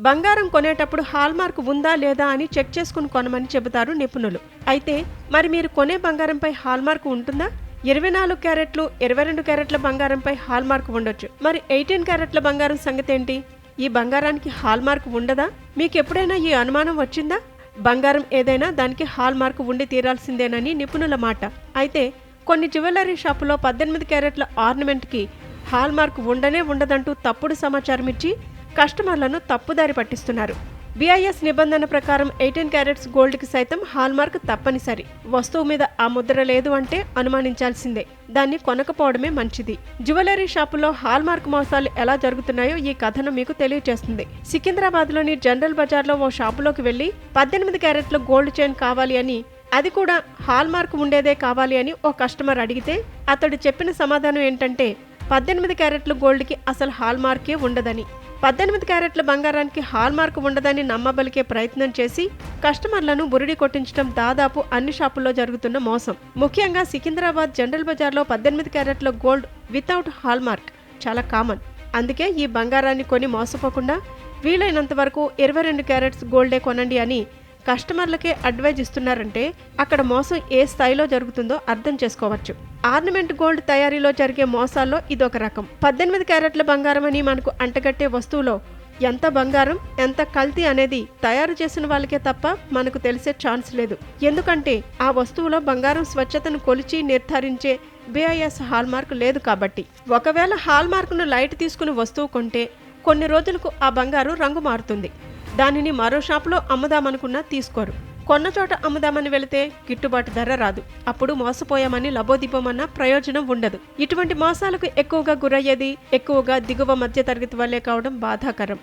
బంగారం కొనేటప్పుడు హాల్మార్క్ ఉందా లేదా అని చెక్ చేసుకుని కొనమని చెబుతారు నిపుణులు. అయితే మరి మీరు కొనే బంగారంపై హాల్మార్క్ ఉంటుందా? 24 క్యారెట్లు, 22 క్యారెట్ల బంగారంపై హాల్మార్క్ ఉండొచ్చు. మరి 18 క్యారెట్ల బంగారం సంగతేంటి? ఈ బంగారానికి హాల్మార్క్ ఉండదా? మీకెప్పుడైనా ఈ అనుమానం వచ్చిందా? బంగారం ఏదైనా దానికి హాల్మార్క్ ఉండి తీరాల్సిందేనని నిపుణుల మాట. అయితే కొన్ని జ్యువెలరీ షాపులో 18 క్యారెట్ల ఆర్నమెంట్కి హాల్మార్క్ ఉండదంటూ తప్పుడు సమాచారం ఇచ్చి కస్టమర్లను తప్పుదారి పట్టిస్తున్నారు. బిఐఎస్ నిబంధన ప్రకారం 18 క్యారెట్స్ గోల్డ్కి సైతం హాల్మార్క్ తప్పనిసరి. వస్తువు మీద ఆ ముద్ర లేదు అంటే అనుమానించాల్సిందే. దాన్ని కొనకపోవడమే మంచిది. జ్యువెలరీ షాపులో హాల్మార్క్ మోసాలు ఎలా జరుగుతున్నాయో ఈ కథను మీకు తెలియజేస్తుంది. సికింద్రాబాద్లోని జనరల్ బజార్లో ఓ షాపులోకి వెళ్లి 18 క్యారెట్ల గోల్డ్ చైన్ కావాలి అని, అది కూడా హాల్మార్క్ ఉండేదే కావాలి అని ఓ కస్టమర్ అడిగితే అతడు చెప్పిన సమాధానం ఏంటంటే 18 క్యారెట్ల గోల్డ్కి అసలు హాల్మార్కే ఉండదని. 18 క్యారెట్ల బంగారానికి హాల్మార్క్ ఉండదని నమ్మబలికే ప్రయత్నం చేసి కస్టమర్లను బురిడి కొట్టించడం దాదాపు అన్ని షాపుల్లో జరుగుతున్న మోసం. ముఖ్యంగా సికింద్రాబాద్ జనరల్ బజార్లో 18 క్యారెట్ల గోల్డ్ వితౌట్ హాల్మార్క్ చాలా కామన్. అందుకే ఈ బంగారాన్ని కొని మోసపోకుండా వీలైనంత వరకు 22 క్యారెట్స్ గోల్డే కొనండి అని కస్టమర్లకే అడ్వైజ్ ఇస్తున్నారంటే అక్కడ మోసం ఏ స్థాయిలో జరుగుతుందో అర్థం చేసుకోవచ్చు. ఆర్నమెంట్ గోల్డ్ తయారీలో జరిగే మోసాల్లో ఇదొక రకం. 18 క్యారెట్ల బంగారం అని మనకు అంటగట్టే వస్తువులో ఎంత బంగారం, ఎంత కల్తీ అనేది తయారు చేసిన వాళ్ళకే తప్ప మనకు తెలిసే ఛాన్స్ లేదు. ఎందుకంటే ఆ వస్తువులో బంగారం స్వచ్ఛతను కొలిచి నిర్ధారించే బిఐఎస్ హాల్మార్క్ లేదు కాబట్టి. ఒకవేళ హాల్మార్క్ను లైట్ తీసుకుని వస్తువు కొంటే కొన్ని రోజులకు ఆ బంగారు రంగు మారుతుంది. దానిని మరో షాపులో అమ్ముదామనుకున్నా తీసుకోరు. కొన్న చోట అమ్ముదామని వెళితే గిట్టుబాటు ధర రాదు. అప్పుడు మోసపోయామని లబోదిబ్బమన్న ప్రయోజనం ఉండదు. ఇటువంటి మోసాలకు ఎక్కువగా గురయ్యేది ఎక్కువగా దిగువ మధ్య తరగతి వల్లే కావడం బాధాకరం.